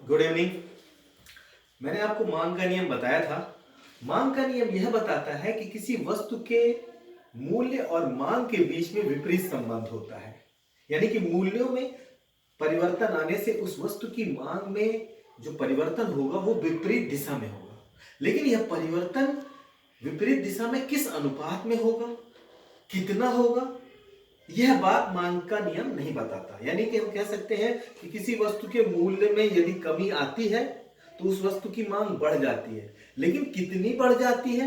Good evening. मैंने आपको मांग का नियम बताया था। मांग का नियम यह बताता है कि किसी वस्तु के मूल्य और मांग के बीच में विपरीत संबंध होता है। यानी कि मूल्यों में परिवर्तन आने से उस वस्तु की मांग में जो परिवर्तन होगा वो विपरीत दिशा में होगा। लेकिन यह परिवर्तन विपरीत दिशा में किस अनुपात में होगा, कितना होगा, यह बात मांग का नियम नहीं बताता। यानी कि हम कह सकते हैं कि किसी वस्तु के मूल्य में यदि कमी आती है तो उस वस्तु की मांग बढ़ जाती है, लेकिन कितनी बढ़ जाती है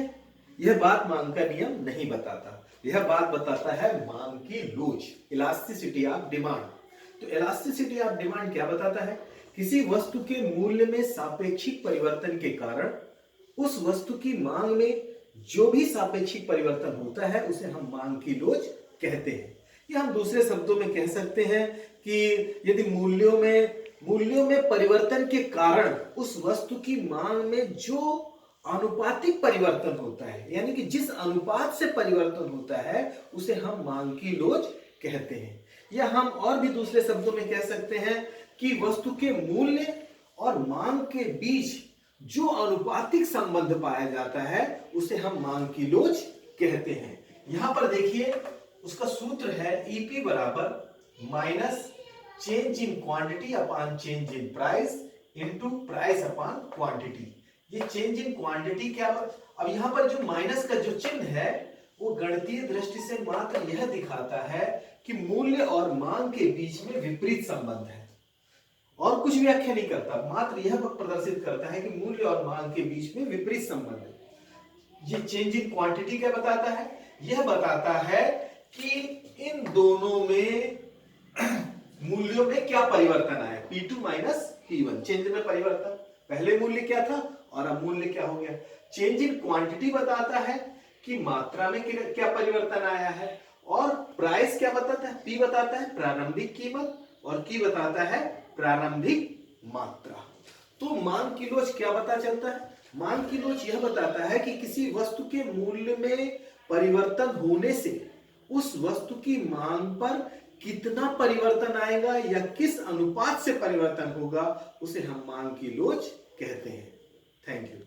यह बात मांग का नियम नहीं बताता। यह बात बताता है मांग की लूज, इलास्टिसिटी ऑफ डिमांड। तो इलास्टिसिटी ऑफ डिमांड क्या बताता है? किसी वस्तु के मूल्य में सापेक्षिक परिवर्तन के कारण उस वस्तु की मांग में जो भी सापेक्षिक परिवर्तन होता है उसे हम मांग की लोच कहते हैं। या हम दूसरे शब्दों में कह सकते हैं कि यदि मूल्यों में परिवर्तन के कारण उस वस्तु की मांग में जो आनुपातिक परिवर्तन होता है, यानी कि जिस अनुपात से परिवर्तन होता है उसे हम मांग की लोच कहते हैं। या हम और भी दूसरे शब्दों में कह सकते हैं कि वस्तु के मूल्य और मांग के बीच जो आनुपातिक संबंध पाया जाता है उसे हम मांग की लोच कहते हैं। यहां पर देखिए, उसका सूत्र है ईपी बराबर minus change in quantity upon change in price into price upon quantity. ये चेंज इन क्वांटिटी क्या? अब यहां पर जो माइनस का जो चिन्ह है वो गणितीय दृष्टि से मात्र यह दिखाता है कि मूल्य और मांग के बीच में विपरीत संबंध है, और कुछ व्याख्या नहीं करता, मात्र यह प्रदर्शित करता है कि मूल्य और मांग के बीच में विपरीत संबंध है। ये चेंज इन क्वांटिटी क्या बताता है? यह बताता है कि इन दोनों में मूल्यों में क्या परिवर्तन आया, P2 माइनस P1, चेंज में परिवर्तन। पहले मूल्य क्या था और अब मूल्य क्या हो गया। चेंज इन क्वांटिटी बताता है कि मात्रा में क्या परिवर्तन आया है, और प्राइस क्या बताता है? P बताता है प्रारंभिक कीमत और Q बताता है प्रारंभिक मात्रा। तो मांग की लोच क्या पता चलता है? मांग की लोच यह बताता है कि किसी वस्तु के मूल्य में परिवर्तन होने से उस वस्तु की मांग पर कितना परिवर्तन आएगा या किस अनुपात से परिवर्तन होगा उसे हम मांग की लोच कहते हैं। Thank you.